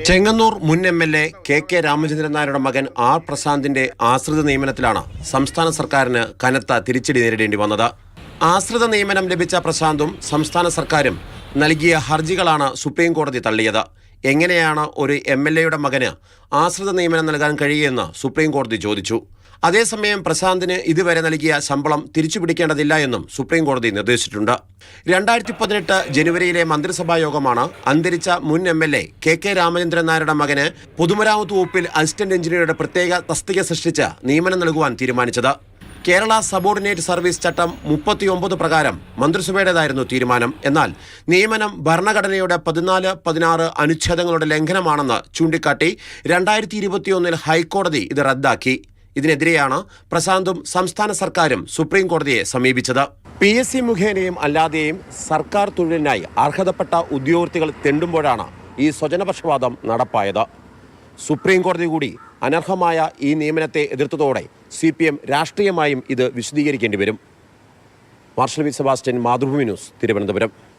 ചെങ്ങന്നൂർ മുൻ MLA. K Ramachandran നായരുടെ മകൻ ആർ പ്രശാന്തിന്റെ ആശ്രിത നിയമനത്തിലാണ് സംസ്ഥാന സർക്കാരിന് കനത്ത തിരിച്ചടി നേരിടേണ്ടി വന്നത്. ആശ്രിത നിയമനം ലഭിച്ച പ്രശാന്തും സംസ്ഥാന സർക്കാരും നൽകിയ ഹർജികളാണ് സുപ്രീം കോടതി തള്ളിയത്. എങ്ങനെയാണ് ഒരു എം.എൽ.എയുടെ മകന് ആശ്രിത നിയമനം നൽകാൻ കഴിയുമെന്ന് സുപ്രീം കോടതി ചോദിച്ചു. അതേസമയം പ്രശാന്തിന് ഇതുവരെ നൽകിയ ശമ്പളം തിരിച്ചുപിടിക്കേണ്ടതില്ല എന്നും സുപ്രീം കോടതി നിർദ്ദേശിച്ചിട്ടുണ്ട്. 2018 ജനുവരിയിലെ മന്ത്രിസഭാ യോഗമാണ് അന്തരിച്ച മുൻ എം.എൽ.എ. കെ രാമചന്ദ്രൻ നായരുടെ മകന് പൊതുമരാമത്ത് വകുപ്പിൽ അസിസ്റ്റന്റ് എഞ്ചിനീയറുടെ പ്രത്യേക തസ്തിക സൃഷ്ടിച്ച് നിയമനം നൽകുവാൻ തീരുമാനിച്ചത്. കേരള സബോർഡിനേറ്റ് സർവീസ് ചട്ടം 39 പ്രകാരം മന്ത്രിസഭയുടേതായിരുന്നു തീരുമാനം. എന്നാൽ നിയമനം ഭരണഘടനയുടെ 14, 16 അനുച്ഛേദങ്ങളുടെ ലംഘനമാണെന്ന് ചൂണ്ടിക്കാട്ടി 2021 ഹൈക്കോടതി ഇത് റദ്ദാക്കി. ഇതിനെതിരെയാണ് പ്രശാന്തും സംസ്ഥാന സർക്കാരും സുപ്രീം കോടതിയെ സമീപിച്ചത്. PSC മുഖേനയും അല്ലാതെയും സർക്കാർ തൊഴിലിനായി അർഹതപ്പെട്ട ഉദ്യോഗാർത്ഥികൾ തെണ്ടുമ്പോഴാണ് ഈ സ്വജനപക്ഷപാതം നടപ്പായത്. സുപ്രീം കോടതി കൂടി അനർഹമായ ഈ നിയമനത്തെ എതിർത്തതോടെ CPM രാഷ്ട്രീയമായും ഇത് വിശദീകരിക്കേണ്ടി വരും. Marshal V. Sebastian, Mathrubhumi news, Thiruvananthapuram.